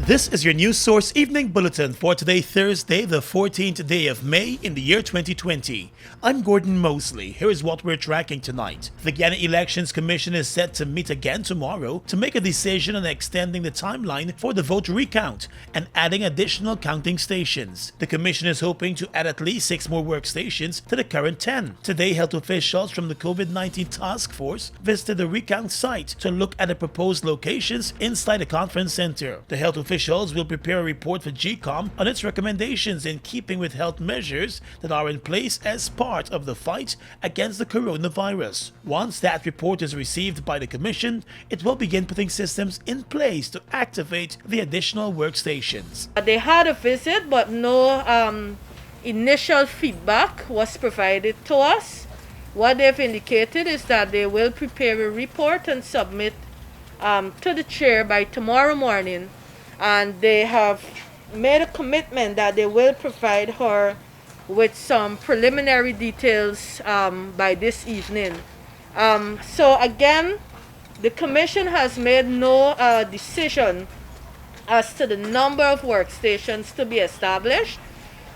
This is your News Source Evening Bulletin for today, Thursday, the 14th day of May in the year 2020. I'm Gordon Mosley. Here is what we're tracking tonight. The Guyana Elections Commission is set to meet again tomorrow to make a decision on extending the timeline for the vote recount and adding additional counting stations. The commission is hoping to add at least 6 more workstations to the current 10. Today, health officials from the COVID-19 task force visited the recount site to look at the proposed locations inside the conference center. The health officials will prepare a report for GCOM on its recommendations in keeping with health measures that are in place as part of the fight against the coronavirus. Once that report is received by the Commission, it will begin putting systems in place to activate the additional workstations. They had a visit, but no initial feedback was provided to us. What they've indicated is that they will prepare a report and submit to the chair by tomorrow morning. And they have made a commitment that they will provide her with some preliminary details by this evening. So again, the Commission has made no decision as to the number of workstations to be established.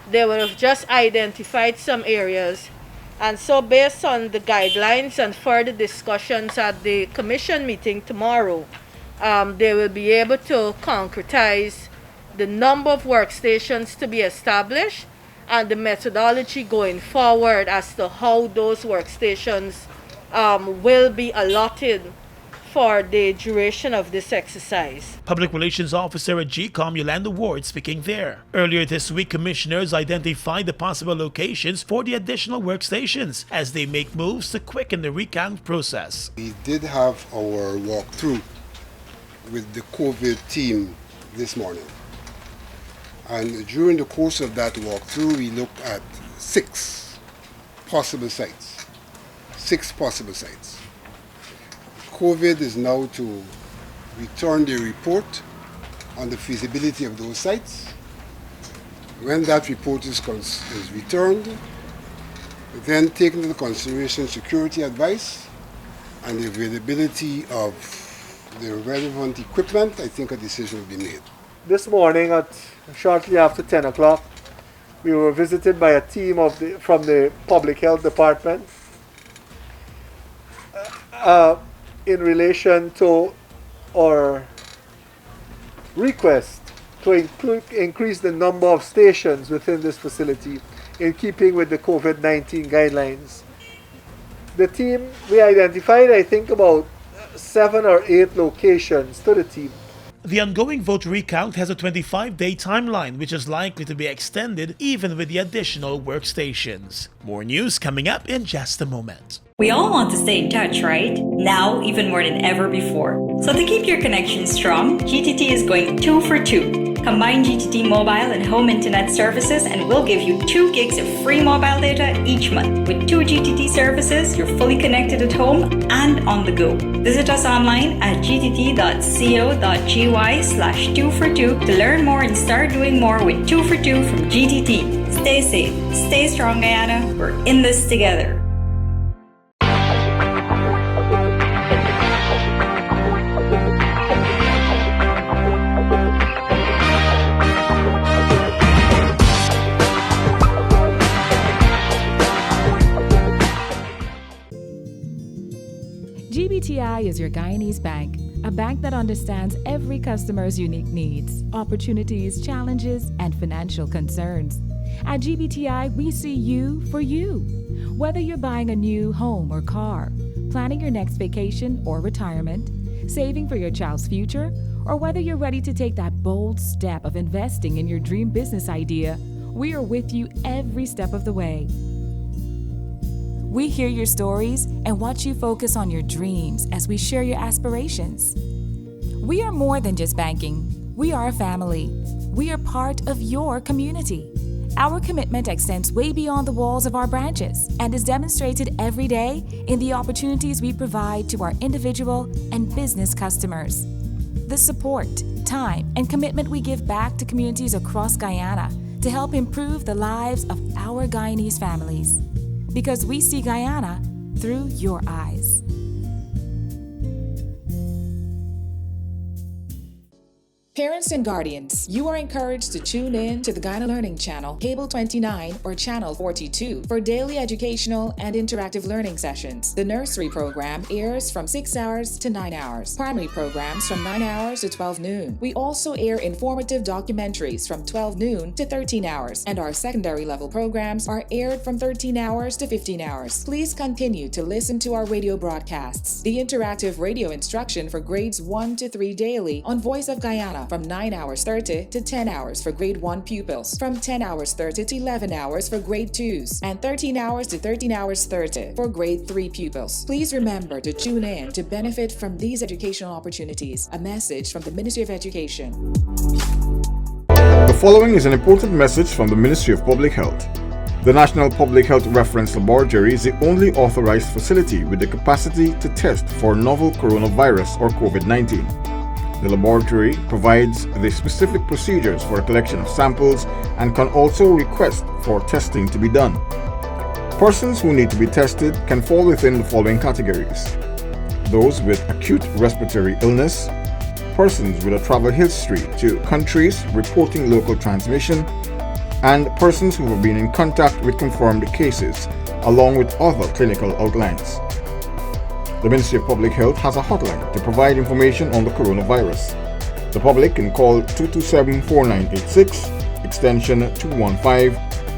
They will have just identified some areas. And so based on the guidelines and further discussions at the Commission meeting tomorrow, they will be able to concretize the number of workstations to be established and the methodology going forward as to how those workstations will be allotted for the duration of this exercise. Public Relations Officer at GCOM Yolanda Ward speaking there. Earlier this week, commissioners identified the possible locations for the additional workstations as they make moves to quicken the recount process. We did have our walkthrough with the COVID team this morning. And during the course of that walkthrough, we looked at 6 possible sites. 6 possible sites. COVID is now to return the report on the feasibility of those sites. When that report is returned, then take into consideration security advice and the availability of the relevant equipment. I think a decision will be made. This morning, shortly after 10 o'clock, we were visited by a team from the Public Health Department in relation to our request to increase the number of stations within this facility in keeping with the COVID-19 guidelines. The team, we identified, I think, about 7 or 8 locations to the team. The ongoing vote recount has a 25-day timeline, which is likely to be extended even with the additional workstations. More news coming up in just a moment. We all want to stay in touch, right? Now, even more than ever before. So to keep your connection strong, GTT is going 2 for 2. Combine GTT mobile and home internet services and we'll give you 2 gigs of free mobile data each month. With 2 GTT services, you're fully connected at home and on the go. Visit us online at gtt.co.gy/2for2 to learn more and start doing more with 2 for 2 from GTT. Stay safe, stay strong, Guyana. We're in this together. GBTI is your Guyanese bank, a bank that understands every customer's unique needs, opportunities, challenges, and financial concerns. At GBTI, we see you for you. Whether you're buying a new home or car, planning your next vacation or retirement, saving for your child's future, or whether you're ready to take that bold step of investing in your dream business idea, we are with you every step of the way. We hear your stories and watch you focus on your dreams as we share your aspirations. We are more than just banking. We are a family. We are part of your community. Our commitment extends way beyond the walls of our branches and is demonstrated every day in the opportunities we provide to our individual and business customers. The support, time, and commitment we give back to communities across Guyana to help improve the lives of our Guyanese families. Because we see Guyana through your eyes. Parents and guardians, you are encouraged to tune in to the Guyana Learning Channel, Cable 29 or Channel 42 for daily educational and interactive learning sessions. The nursery program airs from 6 hours to 9 hours. Primary programs from 9 hours to 12 noon. We also air informative documentaries from 12 noon to 13 hours, and our secondary level programs are aired from 13 hours to 15 hours. Please continue to listen to our radio broadcasts. The interactive radio instruction for grades 1 to 3 daily on Voice of Guyana from 9 hours 30 to 10 hours for grade 1 pupils, from 10 hours 30 to 11 hours for grade 2s, and 13 hours to 13 hours 30 for grade 3 pupils. Please remember to tune in to benefit from these educational opportunities. A message from the Ministry of Education. The following is an important message from the Ministry of Public Health. The National Public Health Reference Laboratory is the only authorized facility with the capacity to test for novel coronavirus or COVID-19. The laboratory provides the specific procedures for collection of samples and can also request for testing to be done. Persons who need to be tested can fall within the following categories: those with acute respiratory illness, persons with a travel history to countries reporting local transmission, and persons who have been in contact with confirmed cases, along with other clinical outlines. The Ministry of Public Health has a hotline to provide information on the coronavirus. The public can call 227-4986, extension 215,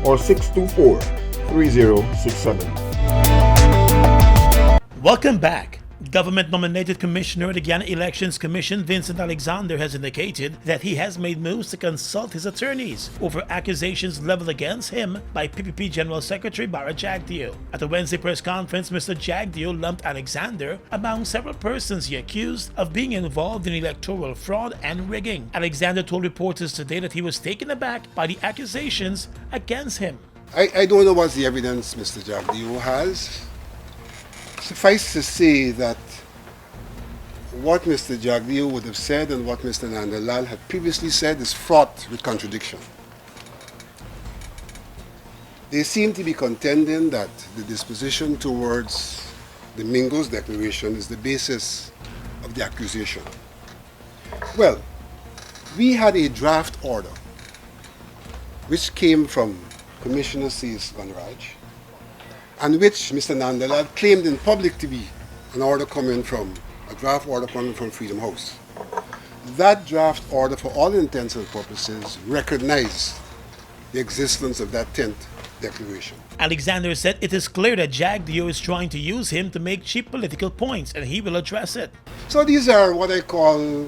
or 624-3067. Welcome back. Government-nominated Commissioner of the Guyana Elections Commission, Vincent Alexander, has indicated that he has made moves to consult his attorneys over accusations leveled against him by PPP General Secretary Bara Jagdeo. At a Wednesday press conference, Mr. Jagdeo lumped Alexander among several persons he accused of being involved in electoral fraud and rigging. Alexander told reporters today that he was taken aback by the accusations against him. I don't know what the evidence Mr. Jagdeo has. Suffice to say that what Mr. Jagdeo would have said and what Mr. Nandalal had previously said is fraught with contradiction. They seem to be contending that the disposition towards the Mingo's declaration is the basis of the accusation. Well, we had a draft order which came from Commissioner C.S. Ganraj, and which Mr. Nandalal claimed in public to be an order coming from, a draft order coming from Freedom House. That draft order, for all intents and purposes, recognized the existence of that 10th declaration. Alexander said it is clear that Jagdeo is trying to use him to make cheap political points, and he will address it. So these are what I call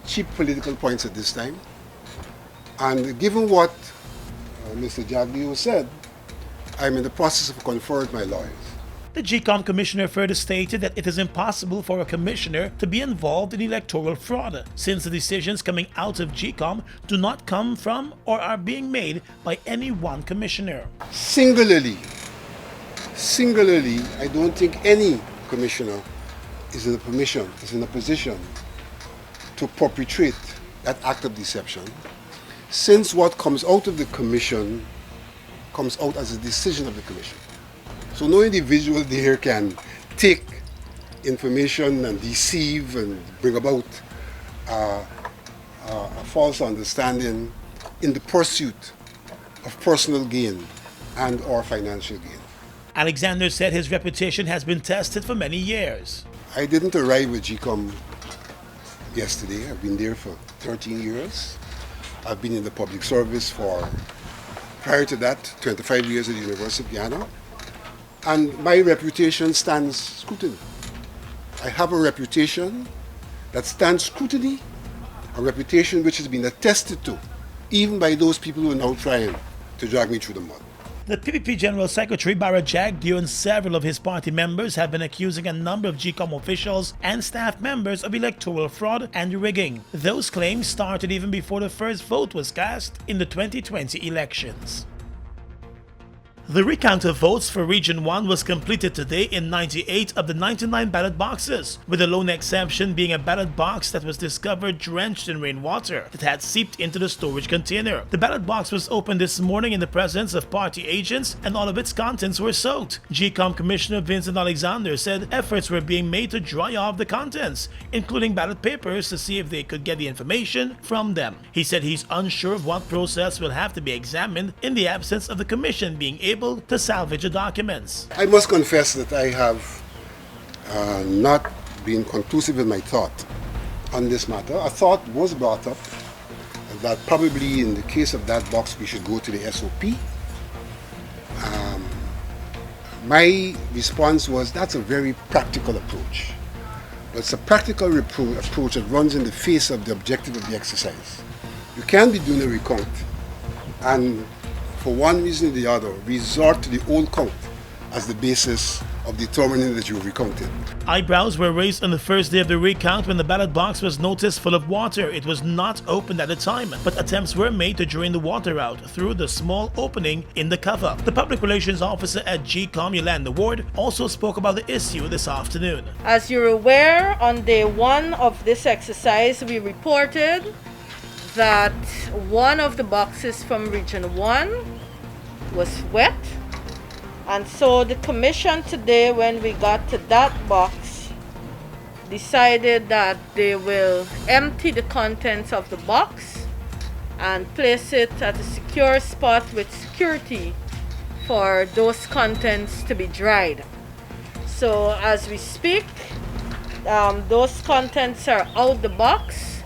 cheap political points at this time. And given what Mr. Jagdeo said, I'm in the process of conferring with my lawyers. The GCOM commissioner further stated that it is impossible for a commissioner to be involved in electoral fraud, since the decisions coming out of GCOM do not come from or are being made by any one commissioner. Singularly, I don't think any commissioner is in a position to perpetrate that act of deception, since what comes out of the commission comes out as a decision of the commission. So no individual there can take information and deceive and bring about a false understanding in the pursuit of personal gain and or financial gain. Alexander said his reputation has been tested for many years. I didn't arrive with GCOM yesterday. I've been there for 13 years. I've been in the public service for, prior to that, 25 years at the University of Guyana. And my reputation stands scrutiny. I have a reputation that stands scrutiny, a reputation which has been attested to, even by those people who are now trying to drag me through the mud. The PPP General Secretary Bara Jagdeo and several of his party members have been accusing a number of GCOM officials and staff members of electoral fraud and rigging. Those claims started even before the first vote was cast in the 2020 elections. The recount of votes for Region 1 was completed today in 98 of the 99 ballot boxes, with the lone exception being a ballot box that was discovered drenched in rainwater that had seeped into the storage container. The ballot box was opened this morning in the presence of party agents and all of its contents were soaked. GCOM Commissioner Vincent Alexander said efforts were being made to dry off the contents, including ballot papers, to see if they could get the information from them. He said he's unsure of what process will have to be examined in the absence of the Commission being able to salvage the documents. I must confess that I have not been conclusive in my thought on this matter. A thought was brought up that probably in the case of that box we should go to the SOP. My response was that's a very practical approach. But it's a practical approach that runs in the face of the objective of the exercise. You can't be doing a recount and for one reason or the other, resort to the old count as the basis of determining that you recounted. Eyebrows were raised on the first day of the recount when the ballot box was noticed full of water. It was not opened at the time, but attempts were made to drain the water out through the small opening in the cover. The public relations officer at GCOM, Yolanda Ward, also spoke about the issue this afternoon. As you're aware, on day one of this exercise, we reported that one of the boxes from Region 1 was wet, and so the Commission today, when we got to that box, decided that they will empty the contents of the box and place it at a secure spot with security for those contents to be dried. So as we speak, those contents are out the box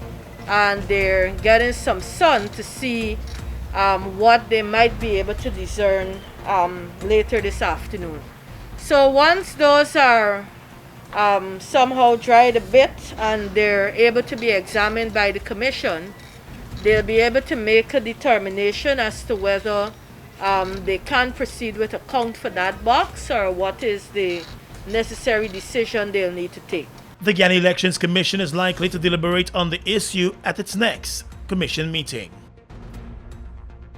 and they're getting some sun to see what they might be able to discern later this afternoon. So once those are somehow dried a bit and they're able to be examined by the Commission, they'll be able to make a determination as to whether they can proceed with a count for that box or what is the necessary decision they'll need to take. The Guyana Elections Commission is likely to deliberate on the issue at its next Commission meeting.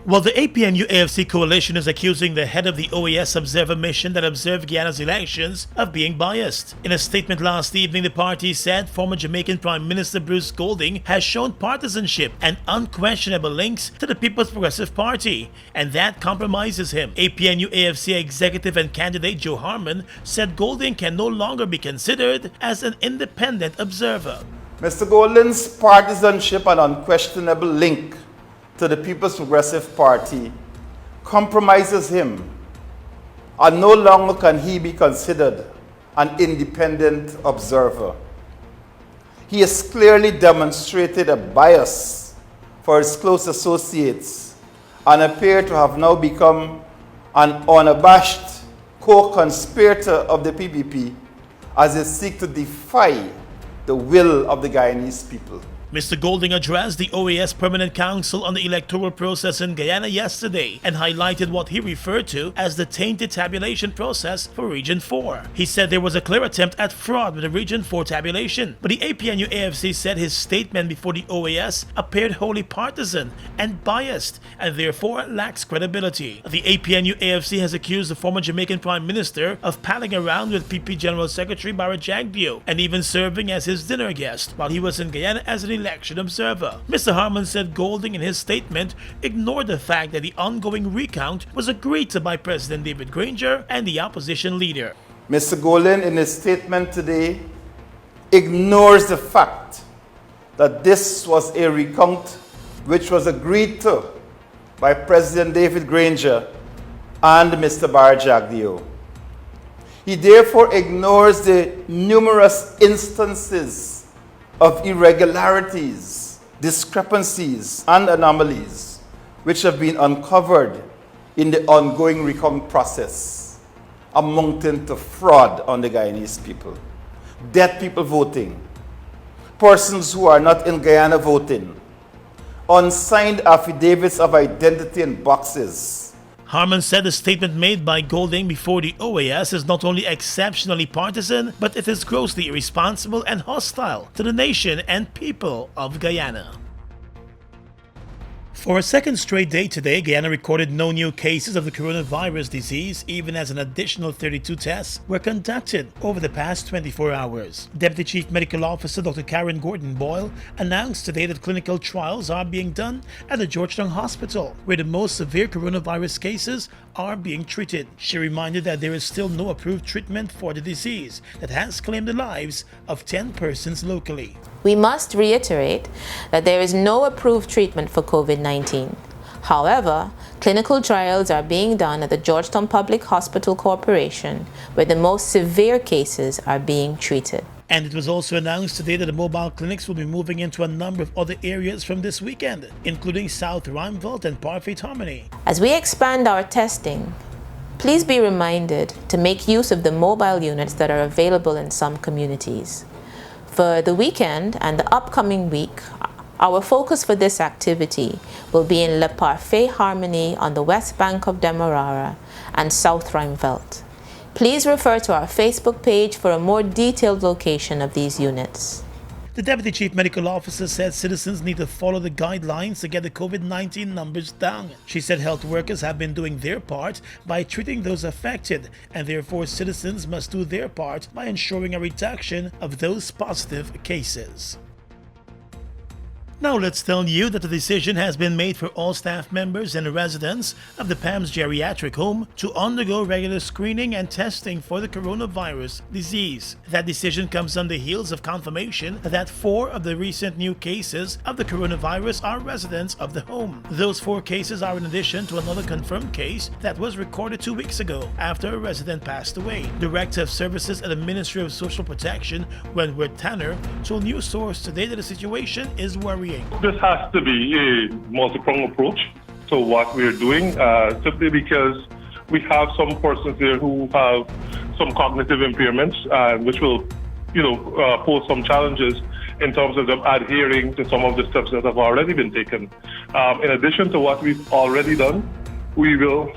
While the APNU-AFC coalition is accusing the head of the OAS observer mission that observed Guyana's elections of being biased. In a statement last evening, the party said former Jamaican Prime Minister Bruce Golding has shown partisanship and unquestionable links to the People's Progressive Party, and that compromises him. APNU-AFC executive and candidate Joe Harmon said Golding can no longer be considered as an independent observer. Mr. Golding's partisanship and unquestionable link to the People's Progressive Party compromises him, and no longer can he be considered an independent observer. He has clearly demonstrated a bias for his close associates and appear to have now become an unabashed co-conspirator of the PPP as they seek to defy the will of the Guyanese people. Mr. Golding addressed the OAS Permanent Council on the electoral process in Guyana yesterday and highlighted what he referred to as the tainted tabulation process for Region 4. He said there was a clear attempt at fraud with the Region 4 tabulation, but the APNU-AFC said his statement before the OAS appeared wholly partisan and biased and therefore lacks credibility. The APNU-AFC has accused the former Jamaican Prime Minister of palling around with PP General Secretary Barra Jagdeo and even serving as his dinner guest while he was in Guyana as an election observer. Mr. Harmon said Golding in his statement ignored the fact that the ongoing recount was agreed to by President David Granger and the opposition leader. Mr. Golding in his statement today ignores the fact that this was a recount which was agreed to by President David Granger and Mr. Barra Jagdeo. He therefore ignores the numerous instances of irregularities, discrepancies, and anomalies which have been uncovered in the ongoing recount process, amounting to fraud on the Guyanese people, dead people voting, persons who are not in Guyana voting, unsigned affidavits of identity in boxes. Harmon said the statement made by Golding before the OAS is not only exceptionally partisan, but it is grossly irresponsible and hostile to the nation and people of Guyana. For a second straight day today, Guyana recorded no new cases of the coronavirus disease, even as an additional 32 tests were conducted over the past 24 hours. Deputy Chief Medical Officer Dr. Karen Gordon-Boyle announced today that clinical trials are being done at the Georgetown Hospital, where the most severe coronavirus cases are being treated. She reminded that there is still no approved treatment for the disease that has claimed the lives of 10 persons locally. We must reiterate that there is no approved treatment for COVID-19. However, clinical trials are being done at the Georgetown Public Hospital Corporation, where the most severe cases are being treated. And it was also announced today that the mobile clinics will be moving into a number of other areas from this weekend, including South Rhymeville and Parfait Harmony. As we expand our testing, please be reminded to make use of the mobile units that are available in some communities. For the weekend and the upcoming week, our focus for this activity will be in Le Parfait Harmony on the west bank of Demerara and South Rhymeville. Please refer to our Facebook page for a more detailed location of these units. The Deputy Chief Medical Officer said citizens need to follow the guidelines to get the COVID-19 numbers down. She said health workers have been doing their part by treating those affected, and therefore citizens must do their part by ensuring a reduction of those positive cases. Now let's tell you that the decision has been made for all staff members and residents of the Pams Geriatric Home to undergo regular screening and testing for the coronavirus disease. That decision comes on the heels of confirmation that 4 of the recent new cases of the coronavirus are residents of the home. Those 4 cases are in addition to another confirmed case that was recorded 2 weeks ago after a resident passed away. Director of Services at the Ministry of Social Protection, Wentworth Tanner, told News Source today that the situation is worrying. This has to be a multi-pronged approach to what we're doing, simply because we have some persons there who have some cognitive impairments, which will, pose some challenges in terms of them adhering to some of the steps that have already been taken. In addition to what we've already done, we will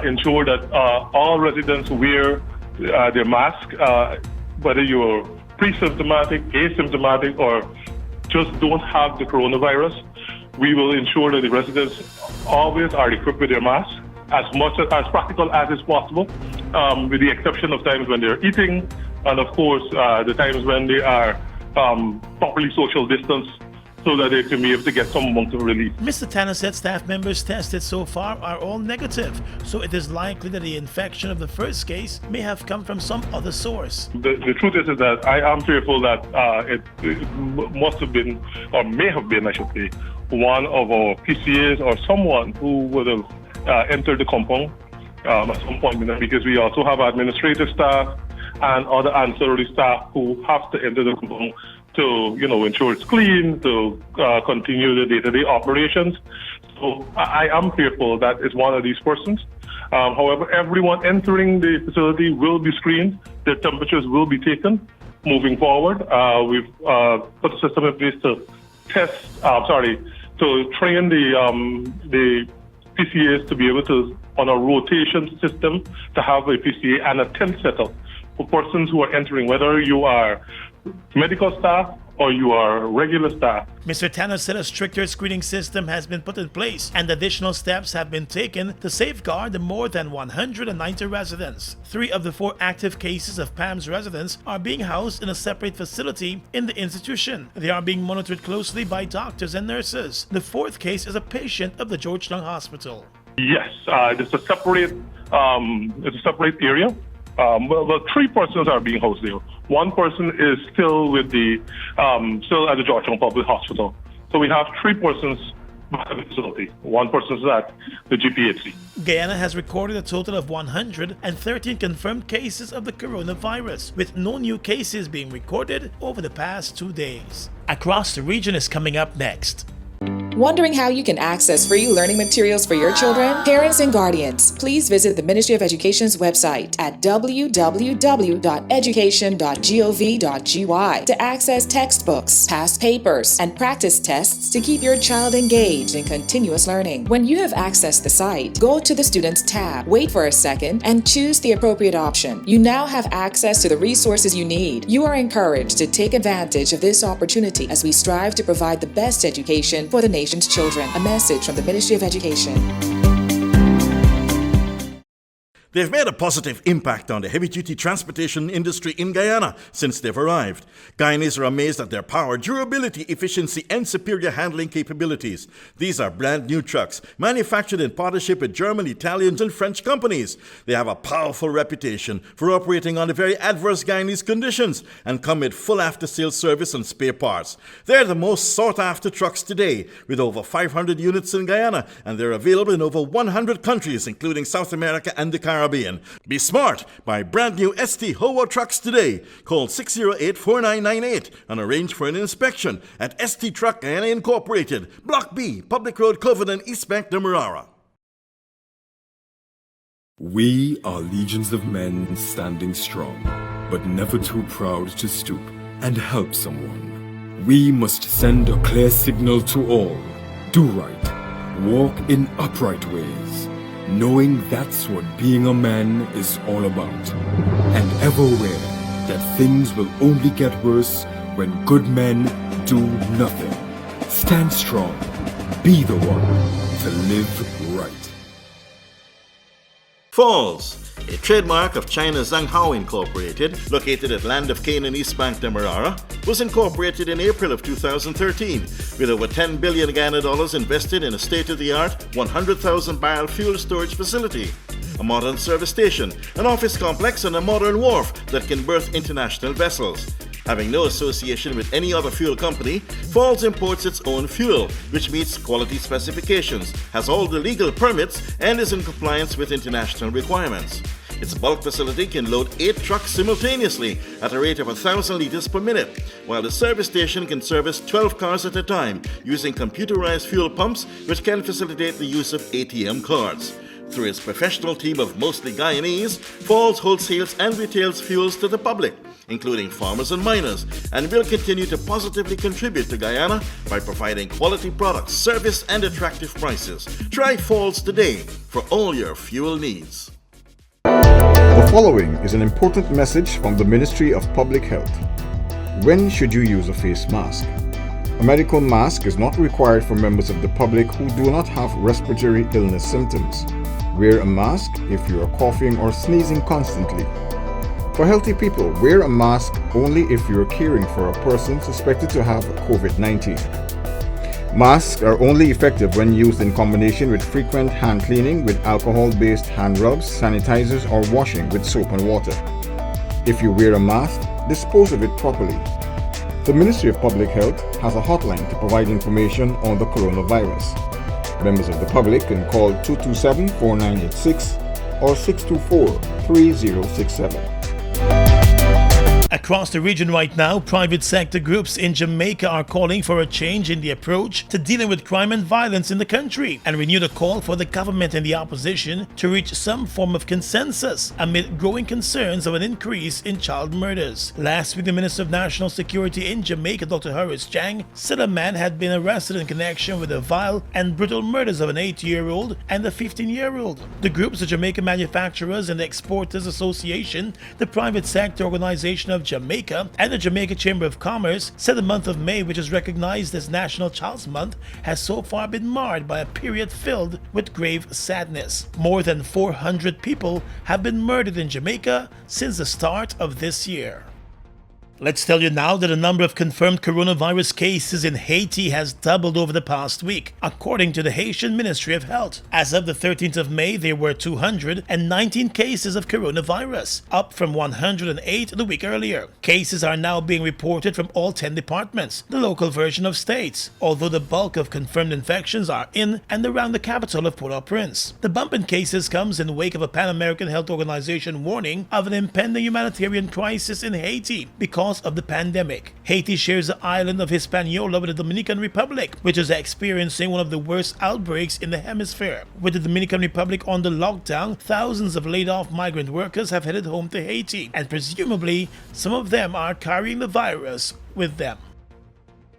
ensure that all residents wear their mask, whether you're pre-symptomatic, asymptomatic, or just don't have the coronavirus. We will ensure that the residents always are equipped with their masks as much as practical as is possible, with the exception of times when they're eating, and of course the times when they are properly social distanced, so that they can be able to get some amount of relief. Mr. Tanner said staff members tested so far are all negative, so it is likely that the infection of the first case may have come from some other source. The truth is that I am fearful that it must have been, or may have been, I should say, one of our PCAs or someone who would have entered the compound at some point, because we also have administrative staff and other ancillary staff who have to enter the compound to ensure it's clean, to continue the day-to-day operations. So I am fearful that it's one of these persons. However, everyone entering the facility will be screened. Their temperatures will be taken. Moving forward, we've put a system in place to to train the PCAs to be able to, on a rotation system, to have a PCA and a tent setup for persons who are entering, whether you are medical staff or you are regular staff. Mr. Tanner said a stricter screening system has been put in place and additional steps have been taken to safeguard the more than 190 residents. 3 of the 4 active cases of Pam's residents are being housed in a separate facility in the institution. They are being monitored closely by doctors and nurses. The 4th case is a patient of the Georgetown Hospital. Yes, it's a separate area. 3 persons are being housed there. 1 person is still with still at the Georgetown Public Hospital. So we have 3 persons at the facility. 1 person is at the GPHC. Guyana has recorded a total of 113 confirmed cases of the coronavirus, with no new cases being recorded over the past 2 days. Across the region is coming up next. Wondering how you can access free learning materials for your children? Parents and guardians, please visit the Ministry of Education's website at www.education.gov.gy to access textbooks, past papers, and practice tests to keep your child engaged in continuous learning. When you have accessed the site, go to the Students tab, wait for a second, and choose the appropriate option. You now have access to the resources you need. You are encouraged to take advantage of this opportunity as we strive to provide the best education for the nation nation's children. A message from the Ministry of Education. They've made a positive impact on the heavy-duty transportation industry in Guyana since they've arrived. Guyanese are amazed at their power, durability, efficiency, and superior handling capabilities. These are brand new trucks, manufactured in partnership with German, Italian, and French companies. They have a powerful reputation for operating under very adverse Guyanese conditions and come with full after-sales service and spare parts. They're the most sought-after trucks today, with over 500 units in Guyana, and they're available in over 100 countries, including South America and the Caribbean. Be smart. Buy brand new ST Howo trucks today. Call 608-4998 and arrange for an inspection at ST Truck Guyana Incorporated, Block B, Public Road, Covenant, East Bank, Demerara. We are legions of men standing strong, but never too proud to stoop and help someone. We must send a clear signal to all. Do right. Walk in upright ways, knowing that's what being a man is all about. And ever aware that things will only get worse when good men do nothing. Stand strong. Be the one to live right. Falls, a trademark of China's Zhanghao Incorporated, located at Land of Canaan, East Bank, Demerara, was incorporated in April of 2013, with over $10 billion Guyana dollars invested in a state-of-the-art 100,000-barrel fuel storage facility, a modern service station, an office complex, and a modern wharf that can berth international vessels. Having no association with any other fuel company, Falls imports its own fuel, which meets quality specifications, has all the legal permits, and is in compliance with international requirements. Its bulk facility can load 8 trucks simultaneously at a rate of 1,000 liters per minute, while the service station can service 12 cars at a time using computerized fuel pumps, which can facilitate the use of ATM cards. Through its professional team of mostly Guyanese, Falls wholesales and retails fuels to the public, including farmers and miners, and will continue to positively contribute to Guyana by providing quality products, service, and attractive prices. Try Falls today for all your fuel needs. The following is an important message from the Ministry of Public Health. When should you use a face mask? A medical mask is not required for members of the public who do not have respiratory illness symptoms. Wear a mask if you are coughing or sneezing constantly. For healthy people, wear a mask only if you are caring for a person suspected to have COVID-19. Masks are only effective when used in combination with frequent hand cleaning with alcohol-based hand rubs, sanitizers, or washing with soap and water. If you wear a mask, dispose of it properly. The Ministry of Public Health has a hotline to provide information on the coronavirus. Members of the public can call 227-4986 or 624-3067. Across the region right now, private sector groups in Jamaica are calling for a change in the approach to dealing with crime and violence in the country and renewed a call for the government and the opposition to reach some form of consensus amid growing concerns of an increase in child murders. Last week, the Minister of National Security in Jamaica, Dr. Horace Chang, said a man had been arrested in connection with the vile and brutal murders of an 8-year-old and a 15-year-old. The groups, the Jamaica Manufacturers and Exporters Association, the private sector organization of Jamaica, and the Jamaica Chamber of Commerce said the month of May, which is recognized as National Child's Month, has so far been marred by a period filled with grave sadness. More than 400 people have been murdered in Jamaica since the start of this year. Let's tell you now that the number of confirmed coronavirus cases in Haiti has doubled over the past week, according to the Haitian Ministry of Health. As of the 13th of May, there were 219 cases of coronavirus, up from 108 the week earlier. Cases are now being reported from all 10 departments, the local version of states, although the bulk of confirmed infections are in and around the capital of Port-au-Prince. The bump in cases comes in the wake of a Pan-American Health Organization warning of an impending humanitarian crisis in Haiti because of the pandemic. Haiti shares the island of Hispaniola with the Dominican Republic, which is experiencing one of the worst outbreaks in the hemisphere. With the Dominican Republic under lockdown, thousands of laid-off migrant workers have headed home to Haiti, and presumably some of them are carrying the virus with them.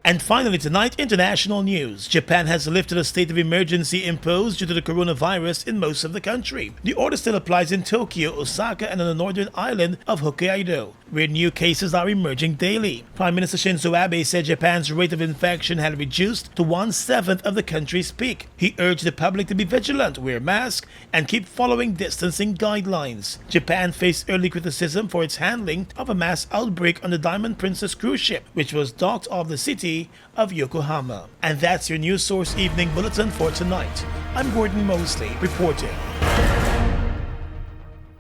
And finally tonight, international news. Japan has lifted a state of emergency imposed due to the coronavirus in most of the country. The order still applies in Tokyo, Osaka, and on the northern island of Hokkaido, where new cases are emerging daily. Prime Minister Shinzo Abe said Japan's rate of infection had reduced to 1/7 of the country's peak. He urged the public to be vigilant, wear masks, and keep following distancing guidelines. Japan faced early criticism for its handling of a mass outbreak on the Diamond Princess cruise ship, which was docked off the city of Yokohama. And that's your News Source Evening Bulletin for tonight. I'm Gordon Mosley reporting.